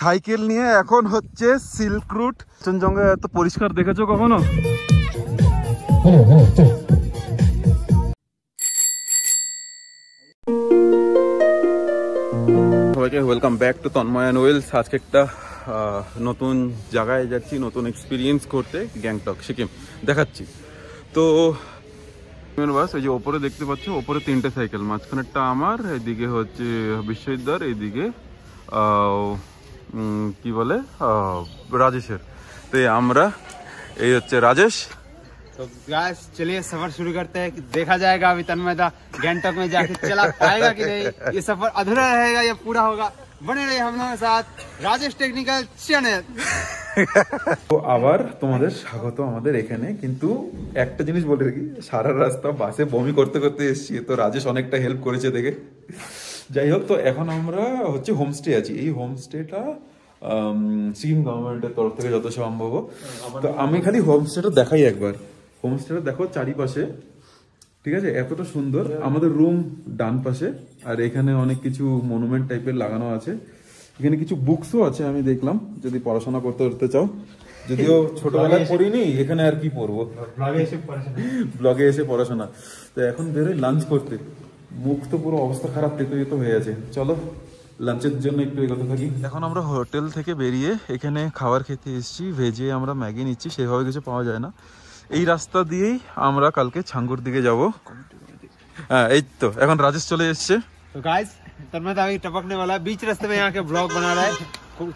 Cycle নিয়ে এখন হচ্ছে সিল্ক রুট। কাঞ্চনজঙ্ঘা এত পরিষ্কার দেখেছো কখনো? সবাইকে welcome back to Tanmoy and Wells. আজকে একটা নতুন জায়গায় যাচ্ছি, নতুন এক্সপিরিয়েন্স করতে। গ্যাংটক, সিকিম দেখাচ্ছি। তো বাস এই যে ওপরে দেখতে পাচ্ছ, ওপরে 3টে সাইকেল, মাঝখানেরটা আমার, এইদিকে হচ্ছে বিশ্ববিদ্যার, এইদিকে কি বলে রাজেশের। তো আমরা এই হচ্ছে রাজেশ। तो गाइस चलिए सफर शुरू करते हैं। देखा जाएगा अभी तन्मयदा गैंगटॉक में जाके चला पाएगा कि नहीं, ये सफर अधूरा रहेगा या पूरा होगा। बने रहे हम लोगों के साथ राजेश टेक्निकल चैनल। তো আবার তোমাদের স্বাগত আমাদের এখানে। কিন্তু একটা জিনিস বলে রাখি, সারা রাস্তা বাসে বমি করতে করতে এসেছি, তো রাজেশ অনেকটা হেল্প করেছে দেখে। যাই হোক, তো এখন আমরা হচ্ছে হোমস্টে আছি। এই হোমস্টেটা সিকিম গভর্নমেন্টের তরফ থেকে যত সম্ভব। তো আমি খালি হোমস্টেটা দেখাই একবার। হোমস্টেটা দেখো চারিপাশে, ঠিক আছে, এতটা সুন্দর। আমাদের রুম ডান পাশে, আর এখানে অনেক কিছু মনুমেন্ট টাইপের লাগানো আছে। এখানে কিছু বুকসও আছে, আমি দেখলাম, যদি পড়াশোনা করতে করতে চাও। যদিও ছোটবেলায় পড়িনি, এখানে আর কি পড়বো, ব্লগে এসে পড়াশোনা। তো এখন বেরোই লাঞ্চ করতে। মুখ তো পুরো অবস্থা খারাপ, তেতো হয়ে আছে। চলো লাঞ্চের জন্য একটু এগোতে থাকি। এখন আমরা হোটেল থেকে বেরিয়ে এখানে খাবার খেতে এসেছি। ভেজে আমরা ম্যাগি নিচ্ছি, সেভাবে কিছু পাওয়া যায় না। এই রাস্তা দিয়েই আমরা কালকে ছাঙ্গুর দিকে যাব। হ্যাঁ, এই তো এখন রাজেশ চলে এসছে। तो गाइस तन्मयदा अभी टपकने वाला है, बीच रास्ते में यहाँ के ब्लॉग बना रहा है।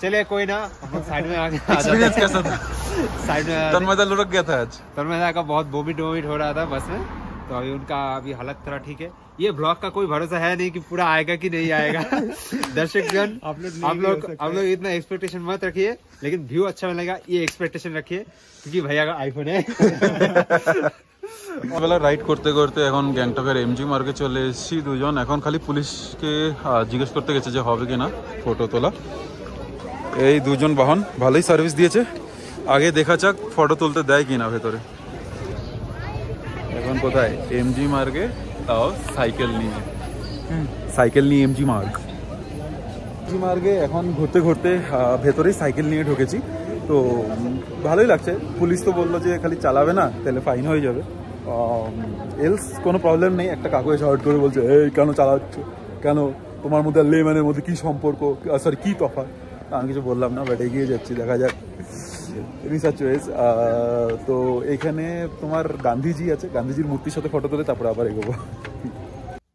चलिए कोई ना, हम लोग साइड में आके एक्सपीरियंस कैसा था? साइड में तन्मयदा लुढ़क गया था आज। तन्मयदा का बहुत वोमिट हो रहा था बस में, तो अभी उनका अभी हालत थोड़ा ठीक है। ये ब्लॉग का कोई भरोसा है नहीं कि पूरा आएगा कि नहीं आएगा। दर्शकगण आप लोग इतना एक्सपेक्टेशन मत रखिए, लेकिन व्यू अच्छा मिलेगा ये एक्सपेक्टेशन रखिए, क्योंकि भैया का आईफोन है। বেলা রাইড করতে করতে এখন গ্যাংটকের এমজি মার্গে চলে এসেছি দুজন। এখন খালি পুলিশকে জিজ্ঞেস করতে গেছে যে হবে কিনা ফটো তোলা। এই দুজন বাহন ভালোই সার্ভিস দিয়েছে। আগে দেখা যাক ফটো তুলতে দেয় কিনা ভেতরে। এখন কোথায়? এমজি মার্গে, তাও সাইকেল নিয়ে এমজি মার্গে এখন ঘুরতে ঘুরতে ভেতরেই সাইকেল নিয়ে ঢুকেছি। তো ভালোই লাগছে। পুলিশ তো বললো যে খালি চালাবে না, তাহলে ফাইন হয়ে যাবে, এলস কোনো প্রবলেম নেই। একটা কাকু এসে হট করে বলছে, এই কেন চালাচ্ছ, কেন, তোমার মধ্যে আর লেম্যানের মধ্যে কী সম্পর্ক, সরি কী তফাৎ। আমি কিছু বললাম না, বাট এগিয়ে যাচ্ছি, দেখা যাক রিসার্চ ওয়েজ। তো এখানে তোমার গান্ধীজি আছে, গান্ধীজির মূর্তির সাথে ফটো তুলে তারপরে আবার এগোবো।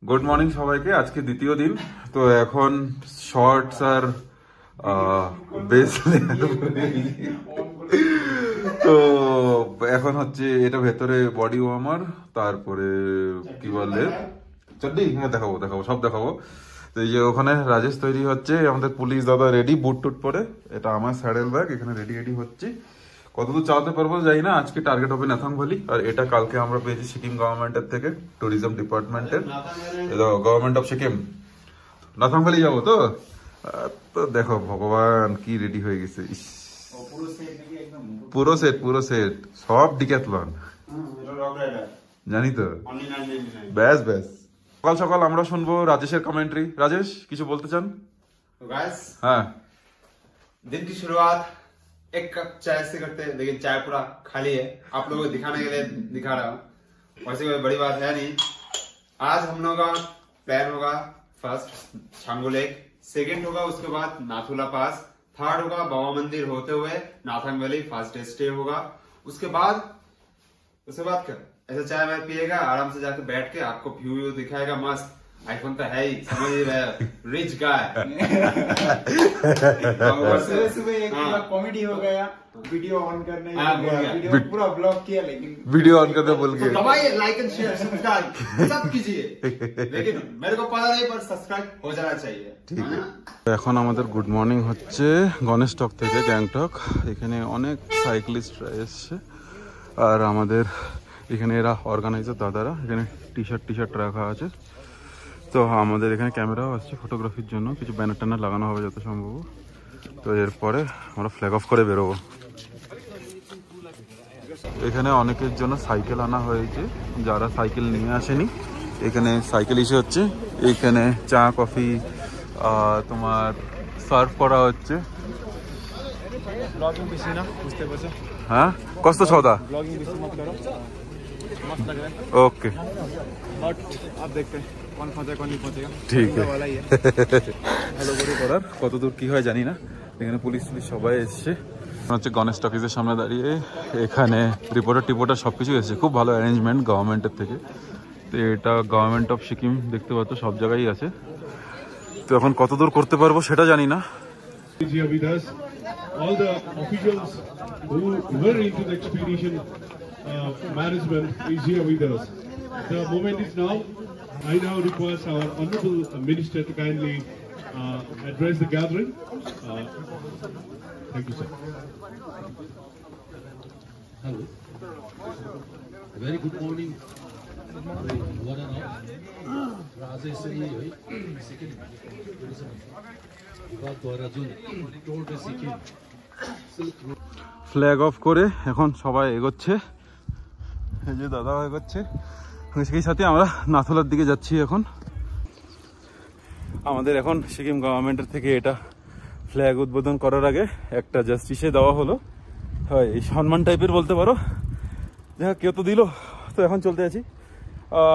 গুড মর্নিং সবাইকে, আজকে দ্বিতীয় দিন। তো এখন শর্টস আর তো এখন হচ্ছে এটা ভেতরে বডি ওয়ার্মার, তারপরে কি বলে চড্ডি, দেখাবো সব দেখাবো। তো এই যে ওখানে রাজেশ তৈরি হচ্ছে, আমাদের পুলিশ দাদা রেডি, বুট টুট পরে। এটা আমার স্যাডেল ব্যাগ, এখানে রেডি হচ্ছে। কতদূর চালাতে পারবো যাই না। আজকে টার্গেট হবে নাথাং ভ্যালি, আর এটা কালকে আমরা পেয়েছি সিকিম গভর্নমেন্টের থেকে, ট্যুরিজম ডিপার্টমেন্টের, government of Sikkim. Nathang valley যাবো তো। তো দেখো ভগবান কি রেডি হয়ে গেছে, পুরো সেট সব ডিক্যাথলন, জানি তো। ব্যাস সকাল সকাল আমরা শুনবো রাজেশের কমেন্ট্রি। রাজেশ কিছু বলতে চান? हाँ, दिन की शुरुआत एक कप चाय से करते हैं, लेकिन चाय पूरा खाली है। आप लोगों को दिखाने के लिए दिखा रहा हूँ, वैसे कोई बड़ी बात है नहीं। आज हम लोगों का प्लान होगा, फर्स्ट छांगू लेक, सेकेंड होगा उसके बाद नाथुला पास, थर्ड होगा बाबा मंदिर होते हुए नाथंग वैली, फर्स्ट डे स्टे होगा। उसके बाद क्या, ऐसा चाय वाय पिएगा, आराम से जाके बैठ के आपको व्यू दिखाएगा मस्त। आईफोन तो है ही, समझ ही रहे, रिच गाय। सुबह एक कॉमेडी हो गया, वीडियो ऑन करने, वीडियो पूरा ब्लॉग किया, लेकिन वीडियो ऑन करने बोल के दबाइए, लाइक एंड शेयर सब्सक्राइब सब कीजिए, लेकिन मेरे को पता नहीं, पर सब्सक्राइब हो जाना चाहिए। ঠিক আছে। এখন আমাদের গুড মর্নিং হচ্ছে গণেশটক থেকে গ্যাংটক। এখানে অনেক সাইক্লিস্টরা এসছে, আর আমাদের এখানে এরা অর্গানাইজার দাদারা, এখানে টি শার্ট রাখা আছে। তো আমাদের এখানে ক্যামেরাও আসছে ফটোগ্রাফির জন্য, কিছু ব্যানার ট্যানার লাগানো হবে যত সম্ভব। তো এরপরে আমরা ফ্ল্যাগ অফ করে বেরোবো। এখানে অনেকের জন্য সাইকেল আনা হয়েছে, যারা সাইকেল নিয়ে আসেনি এখানে সাইকেল ইস্যু হচ্ছে। এইখানে চা কফি তোমার সার্ভ করা হচ্ছে। ব্লগিং বেশি না বুঝতে পারছো हाँ कस्तो छ त ब्लॉगिंग बेसी मत करो मस्त लग रहा है ओके बट आप देखते हैं कौन पहुंचेगा कौन नहीं पहुंचेगा ठीक है वाला ही है ভালো করে করার কতদূর কি হয় জানি না এখানে পুলিশ সবাই এসছে হচ্ছে গণেশ টকিজের সামনে দাঁড়িয়ে এখানে রিপোর্টার সব কিছু এসেছে খুব ভালো অ্যারেঞ্জমেন্ট গভর্নমেন্টের থেকে তো এটা গভর্নমেন্ট অফ সিকিম দেখতে পাচ্ছ সব জায়গায় আছে তো এখন কতদূর করতে পারবো সেটা জানি না Here with us, all the officials who were into the expedition management is here with us. The moment is now. I now request our honourable minister to kindly address the gathering. Thank you, sir. Hello. Very good morning. What an Rajeshwari है सिक्किम विभागद्वारा जुन टोर डे Sikkim silk route flag off করে এখন সবাই এগোচ্ছে এই যে দাদা এগোচ্ছে সেই সাথে আমরা নাথুলার দিকে যাচ্ছি এখন আমাদের এখন সিকিম গভর্নমেন্টের থেকে এটা ফ্ল্যাগ উদ্বোধন করার আগে একটা জাস্টিসে দেওয়া হলো হয় এই সম্মান টাইপের বলতে পারো দেখা কেউ তো দিল তো এখন চলতে আছি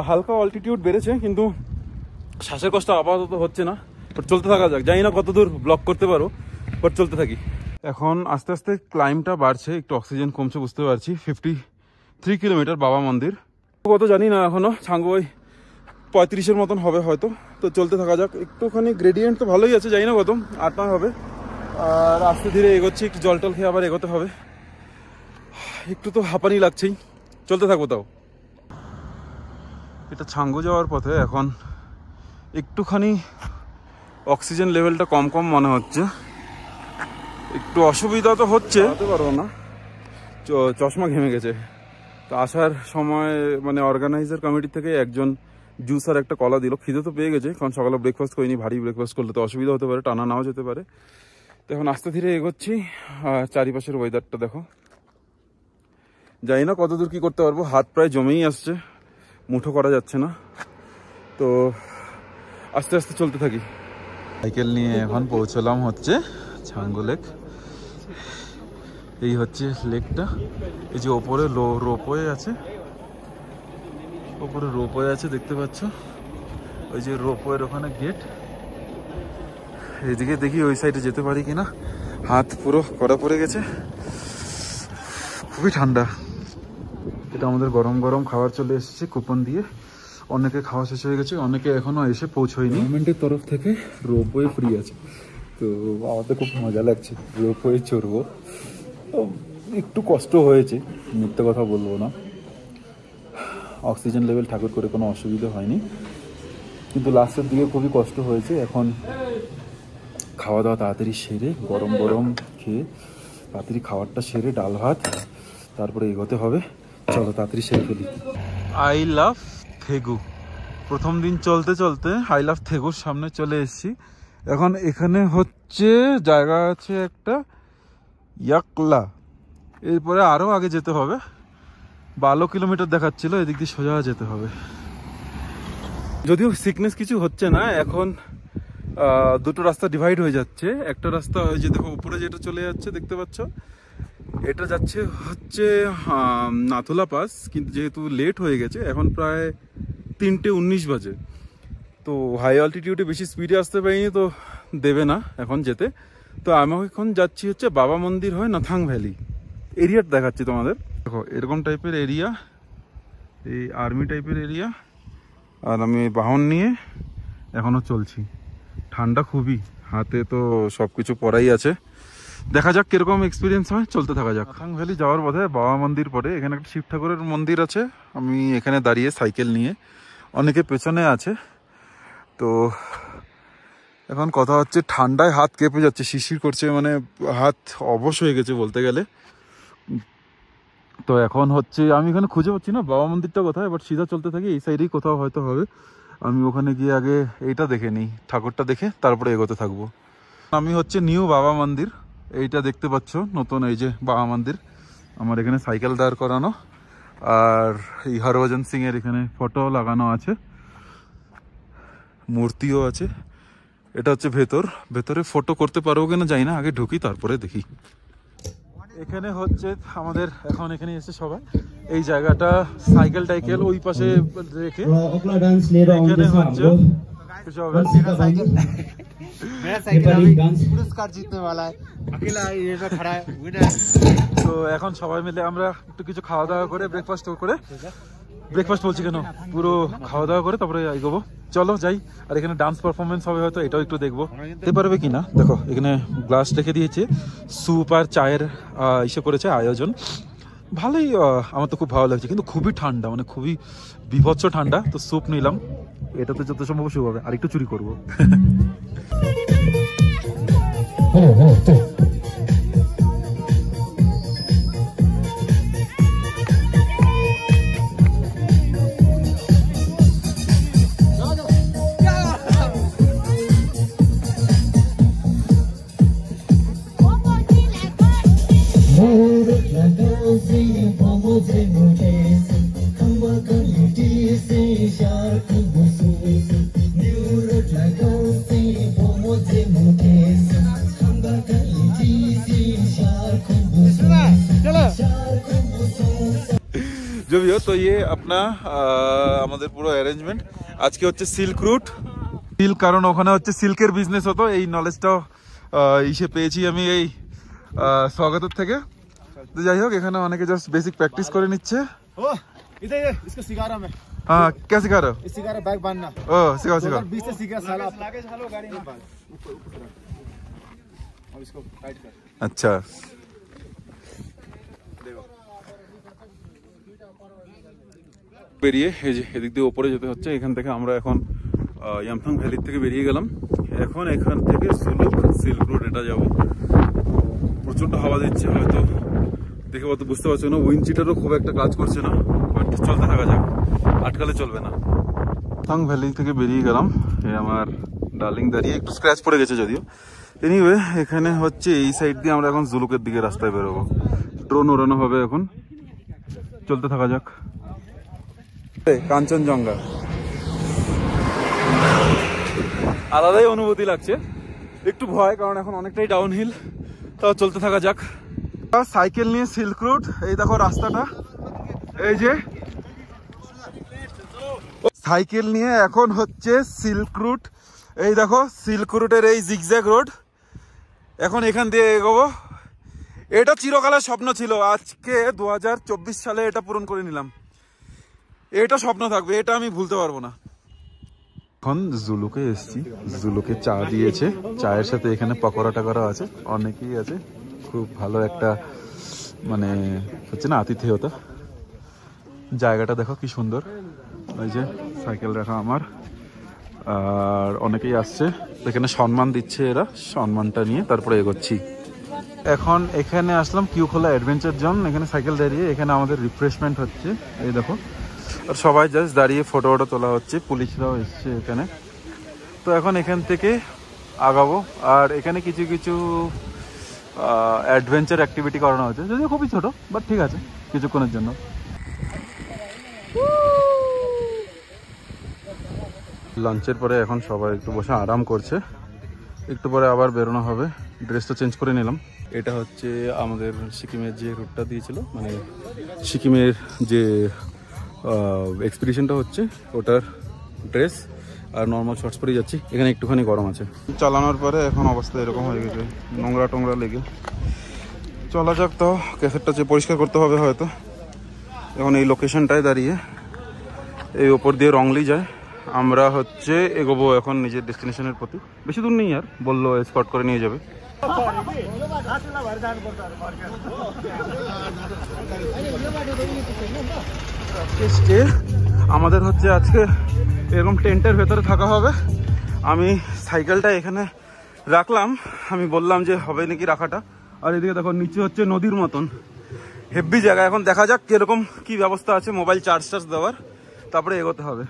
হালকা অল্টিটিউড বেড়েছে কিন্তু শ্বাসের কষ্ট আপাতত হচ্ছে না বাট চলতে থাকা যাক জানি না কতদূর ব্লক করতে পারো বাট চলতে থাকি এখন আস্তে আস্তে ক্লাইমটা বাড়ছে একটু অক্সিজেন কমছে বুঝতে পারছি 53 কিলোমিটার বাবা মন্দির কত জানি না এখনো ছাঙ্গু ওই 35-এর মতন হবে হয়তো তো চলতে থাকা যাক একটুখানি গ্রেডিয়েন্ট তো ভালোই আছে জানি না কত 8-9 হবে আর আস্তে ধীরে এগোচ্ছি একটু জল টল খেয়ে আবার এগোতে হবে একটু তো হাঁপানি লাগছেই চলতে থাকবো তাও এটা ছাঙ্গু যাওয়ার পথে এখন একটুখানি অক্সিজেন লেভেলটা কম কম মনে হচ্ছে একটু অসুবিধা তো হচ্ছে হতে পারবো না চশমা ঘেমে গেছে তো আসার সময় মানে অর্গানাইজার কমিটি থেকে একজন জুস আর একটা কলা দিল খিদে তো পেয়ে গেছে কারণ সকালে ব্রেকফাস্ট করিনি ভারী ব্রেকফাস্ট করলে তো অসুবিধা হতে পারে টানা নাও যেতে পারে তো এখন আস্তে ধীরে এগোচ্ছি চারিপাশের ওয়েদারটা দেখো জানি না কতদূর কি করতে পারবো হাত প্রায় জমেই আসছে মুঠো করা যাচ্ছে না তো আস্তে আস্তে চলতে থাকি সাইকেল নিয়ে এখন পৌঁছলাম হচ্ছে ছাঙ্গু লেক এই হচ্ছে লেকটা এই যে ওপরে রোপওয়ে আছে ওপরে রোপওয়ে আছে দেখতে পাচ্ছ ওই যে রোপওয়ের ওখানে গেট এদিকে দেখি ওই সাইডে যেতে পারি কিনা হাত পুরো কড়া পড়ে গেছে খুবই ঠান্ডা এটা আমাদের গরম গরম খাবার চলে এসেছে কুপন দিয়ে অনেকে খাওয়া শেষ হয়ে গেছে অনেকে এখনো এসে পৌঁছয়নি গভর্নমেন্টের তরফ থেকে রোপওয়ে ফ্রি আছে তো আমাদের খুব মজা লাগছে রোপওয়ে চড়বো একটু কষ্ট হয়েছে মিথ্যে কথা বলবো না অক্সিজেন লেভেল ঠাকুর করে কোনো অসুবিধা হয়নি কিন্তু লাস্টের দিকে খুবই কষ্ট হয়েছে এখন খাওয়া দাওয়া তাড়াতাড়ি সেরে গরম গরম খেয়ে তাড়াতাড়ি খাবারটা সেরে ডাল ভাত তারপরে এগোতে হবে চলো তাড়াতাড়ি সেরে ফেলি আই লাভ থেগু প্রথম দিন চলতে চলতে আই লাভ থেগুর সামনে চলে এসেছি এখন এখানে হচ্ছে জায়গা আছে একটা ইয়াকলা এরপরে আরও আগে যেতে হবে 12 কিলোমিটার দেখাচ্ছিল এদিক দিয়ে সোজা যেতে হবে যদিও সিকনেস কিছু হচ্ছে না এখন দুটো রাস্তা ডিভাইড হয়ে যাচ্ছে একটা রাস্তা ওই যে দেখো উপরে যেটা চলে যাচ্ছে দেখতে পাচ্ছ এটা যাচ্ছে হচ্ছে নাথুলা পাস কিন্তু যেহেতু লেট হয়ে গেছে এখন প্রায় 3:19 বাজে তো হাই অল্টিটিউডে বেশি স্পিডে আসতে পারিনি তো দেবে না এখন যেতে তো আমি এখন যাচ্ছি হচ্ছে বাবা মন্দির হয় নাথাং ভ্যালি এরিয়াটা দেখাচ্ছি তোমাদের দেখো এরকম টাইপের এরিয়া এই আর্মি টাইপের এরিয়া আর আমি বাহন নিয়ে এখনো চলছি ঠান্ডা খুবই হাতে তো সব কিছু পরাই আছে দেখা যাক কিরকম এক্সপিরিয়েন্স হয় চলতে থাকা যাক নাথাং ভ্যালি যাওয়ার পথে বাবা মন্দির পরে এখানে একটা শিব ঠাকুরের মন্দির আছে আমি এখানে দাঁড়িয়ে সাইকেল নিয়ে অনেকে পেছনে আছে তো এখন কথা হচ্ছে ঠান্ডায় হাত কেঁপে যাচ্ছে শিরশির করছে মানে হাত অবশ হয়ে গেছে বলতে গেলে তো এখন হচ্ছে আমি এখানে খুঁজে পাচ্ছি না বাবা মন্দিরটা কোথায় বাট সিধা চলতে থাকি এই সাইডেই কোথাও হয়তো হবে আমি ওখানে গিয়ে আগে এইটা দেখে নিই ঠাকুরটা দেখে তারপরে এগোতে থাকবো আমি হচ্ছে নিউ বাবা মন্দির এইটা দেখতে পাচ্ছ নতুন এই যে বাবা মন্দির আমার এখানে সাইকেল দাঁড় করানো আর এই হরভজন সিং এর এখানে ফটো লাগানো আছে মূর্তিও আছে এটা হচ্ছে ভেতরে ফটো করতে পারবো কিনা জানি না আগে ঢুকি তারপরে দেখি এখানে হচ্ছে আমাদের এখন এখানে এসে সবাই এই জায়গাটা সাইকেল টাইকেল ওই পাশে রেখে এখানে হচ্ছে पुरस्कार जीतने वाला है अकेला ये पे खड़ा है विनर তো এখন সবাই মিলে আমরা একটু কিছু খাওয়া দাওয়া করে ব্রেকফাস্ট বলছি কেন পুরো খাওয়া দাওয়া করে তারপরে এগোবো চলো যাই আর এখানে ডান্স পারফরমেন্স হবে হয়তো এটাও একটু দেখবো দেখতে পারবে কিনা দেখো এখানে গ্লাস রেখে দিয়েছে স্যুপ আর চায়ের ইসে করেছে আয়োজন ভালোই আমার তো খুব ভালো লাগছে কিন্তু খুবই ঠান্ডা মানে খুবই বিভৎস ঠান্ডা তো স্যুপ নিলাম এটাতে যত সম্ভব স্যুপ হবে আর একটু চুরি করবো जो भी हो तो ये अपना আমাদের পুরো অ্যারেঞ্জমেন্ট আজকে হচ্ছে সিল্ক রুট সিল্ক কারণ ওখানে হচ্ছে সিল্কের বিজনেস হতো এই নলেজটাও ইসে পেয়েছি আমি এই স্বাগতের থেকে তো যাই হোক এখানে অনেকে জাস্ট বেসিক প্র্যাকটিস করে নিচ্ছে ओ इधर ये इसको सिखा रहा मैं हाँ क्या सिखा रहे हो इस सिखा रहा बैग बांधना ओ सिखाओ सिखाओ 20 से सीखा साला लाके चलो गाड़ी में बांध अब इसको टाइट कर अच्छा বেরিয়ে এই যে এদিক দিয়ে ওপরে যেতে হচ্ছে এখান থেকে আমরা এখন ইয়ামথাং ভ্যালি থেকে বেরিয়ে গেলাম এখন এখান থেকে সিল্ক রোড এটা যাব প্রচন্ড হাওয়া দিচ্ছে হয়তো দেখে হয়তো বুঝতে পারছো না উইন্ড চিটারও খুব একটা কাজ করছে না বাট চলতে থাকা যাক আটকালে চলবে না ইয়ামথাং ভ্যালি থেকে বেরিয়ে গেলাম এই আমার ডার্লিং দাঁড়িয়ে একটু স্ক্র্যাচ পড়ে গেছে যদিও এনিওয়ে এখানে হচ্ছে এই সাইড দিয়ে আমরা এখন জুলুকের দিকে রাস্তায় বেরোবো ড্রোন ওড়ানো হবে এখন চলতে থাকা যাক কাঞ্চনজঙ্ঘা আলাদাই অনুভূতি লাগছে একটু ভয় কারণ এখন অনেকটাই ডাউনহিল তাও চলতে থাকা যাক সাইকেল নিয়ে সিল্ক রুট এই দেখো রাস্তাটা এই যে সাইকেল নিয়ে এখন হচ্ছে সিল্ক রুট এই দেখো সিল্ক রুটের এই জিগজ্যাগ রোড এখন এখান দিয়ে এগোবো এটা চিরকালের স্বপ্ন ছিল আজকে 2024 সালে এটা পূরণ করে নিলাম এটা স্বপ্ন থাকবে এটা আমি ভুলতে পারবো না এখন জুলুকে এসেছি জুলুকে চা দিয়েছে চায়ের সাথে এখানে পকোড়া টকোড়া আছে অনেকেই আছে খুব ভালো একটা মানে হচ্ছে না আতিথেয়তা জায়গাটা দেখো কি সুন্দর ওই যে সাইকেল রাখা আমার আর অনেকেই আসছে এখানে সম্মান দিচ্ছে এরা সম্মানটা নিয়ে তারপরে এগোচ্ছি এখন এখানে আসলাম কিউ খোলা অ্যাডভেঞ্চার জোন এখানে সাইকেল দাঁড়িয়ে এখানে আমাদের রিফ্রেশমেন্ট হচ্ছে এই দেখো আর সবাই জাস্ট দাঁড়িয়ে ফটো তোলা হচ্ছে পুলিশরাও এসছে এখানে তো এখন এখান থেকে আগাবো আর এখানে কিছু কিছু অ্যাডভেঞ্চার অ্যাক্টিভিটি করানো হচ্ছে যদিও খুবই ছোট বাট ঠিক আছে কিছুক্ষণের জন্য লাঞ্চের পরে এখন সবাই একটু বসে আরাম করছে একটু পরে আবার বেরোনো হবে ড্রেসটা চেঞ্জ করে নিলাম এটা হচ্ছে আমাদের সিকিমের যে রুটটা দিয়েছিল মানে সিকিমের যে এক্সপিডিশনটা হচ্ছে ওটার ড্রেস আর নর্মাল শর্টস পরে যাচ্ছি এখানে একটুখানি গরম আছে চালানোর পরে এখন অবস্থা এরকম হয়ে গেছে নোংরা টোংরা লেগে চলা যাক তো ক্যাসেটটা যে পরিষ্কার করতে হবে হয়তো এখন এই লোকেশনটায় দাঁড়িয়ে এই ওপর দিয়ে রংলি যায় আমরা হচ্ছে এগোবো এখন নিজের ডেস্টিনেশনের প্রতি বেশি দূর নেই আর বললো স্পট করে নিয়ে যাবে আমাদের হচ্ছে আজকে এরকম টেন্টের ভেতরে থাকা হবে আমি সাইকেলটা এখানে রাখলাম আমি বললাম যে হবে নাকি রাখাটা আর এদিকে দেখো নিচে হচ্ছে নদীর মতন হেভি জায়গা এখন দেখা যাক কিরকম কি ব্যবস্থা আছে মোবাইল চার্জ দেওয়ার তারপরে এগোতে হবে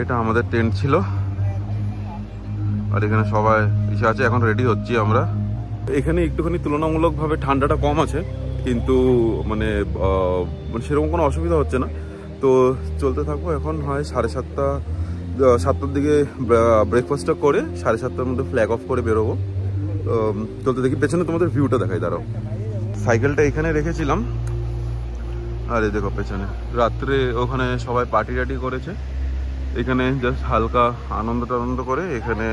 এটা আমাদের টেন্ট ছিল আর এখানে সবাই এসে আছে এখন রেডি হচ্ছি আমরা এখানে একটুখানি তুলনামূলকভাবে ঠান্ডাটা কম আছে কিন্তু মানে সেরকম কোনো অসুবিধা হচ্ছে না তো চলতে থাকবো এখন হয় 7:30 7টার দিকে ব্রেকফাস্টটা করে 7:30টার মধ্যে ফ্ল্যাগ অফ করে বেরোবো চলতে দেখি। পেছনে তোমাদের ভিউটা দেখাই, দাঁড়াও। সাইকেলটা এখানে রেখেছিলাম, আর এই দেখো পেছনে রাত্রে ওখানে সবাই পার্টি টাটি করেছে। এখানে জাস্ট হালকা আনন্দ করে এখানে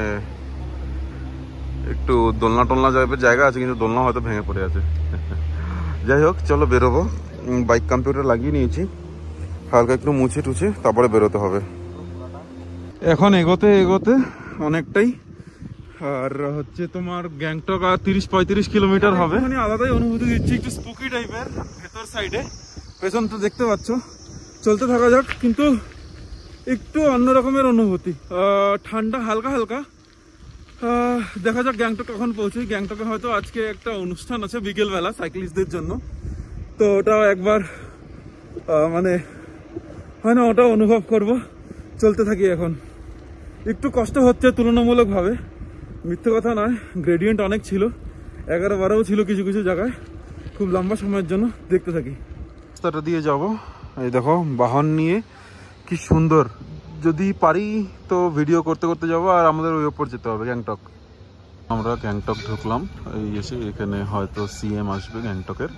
একটু দোলনা টোলনা টাইপের জায়গা আছে, কিন্তু দোলনা হয়তো ভেঙে পড়ে আছে। যাই হোক, চলো বেরোবো। বাইক কম্পিউটার লাগিয়ে নিয়েছি, হালকা একটু মুছে টুছে তারপরে বেরোতে হবে। এখন এগোতে অনেকটাই, আর হচ্ছে তোমার গ্যাংটক আর 30-35 কিলোমিটার হবে। মানে আলাদাই অনুভূতি দিচ্ছি, একটু স্পুকি টাইপের ভেতর সাইডে। পেছন তো দেখতে পাচ্ছ, চলতে থাকা যাক। কিন্তু একটু অন্য রকমের অনুভূতি, ঠান্ডা হালকা হালকা। দেখা যাক গ্যাংটক কখন পৌঁছই। গ্যাংটকে হয়তো আজকে একটা অনুষ্ঠান আছে বিকেলবেলা সাইক্লিস্টদের জন্য, তো ওটাও একবার মানে হয় না, ওটাও অনুভব করব। চলতে থাকি। এখন একটু কষ্ট হচ্ছে তুলনামূলকভাবে, মিথ্যে কথা নয়। গ্রেডিয়েন্ট অনেক ছিল, 11-12 ছিল কিছু কিছু জায়গায়, খুব লম্বা সময়ের জন্য। দেখতে থাকি। রাস্তাটা দিয়ে যাব। এই দেখো বাহন নিয়ে, কি সুন্দর। যদি পারি তো ভিডিও করতে করতে যাবো, আর আমাদের ওই ওপর যেতে হবে গ্যাংটক। আমরা গ্যাংটক ঢুকলাম, এই এসে এখানে হয়তো সিএম আসবে গ্যাংটকের।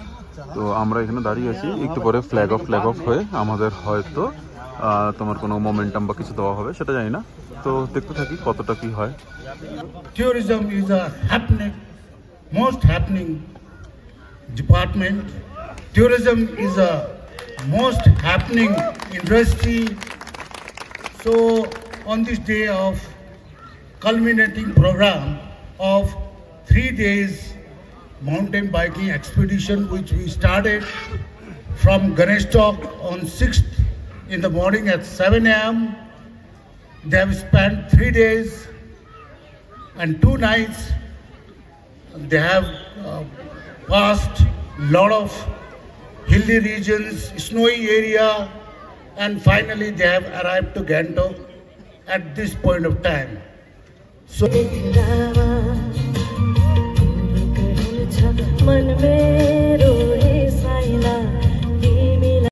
তো আমরা এখানে দাঁড়িয়ে আছি, একটু পরে ফ্ল্যাগ অফ হয়ে আমাদের হয়তো তোমার কোনো মোমেন্টাম বা কিছু দেওয়া হবে, সেটা জানি না। তো দেখতে থাকি কতটা কি হয়। Tourism is a most happening department. Tourism is a most happening industry. So on this day of culminating program of 3 days mountain biking expedition, which we started from Ganesh Talk on 6th in the morning at 7 a.m. They have spent 3 days and 2 nights. They have passed lot of hilly regions, snowy area, and finally they have arrived to Gangtok at this point of time. So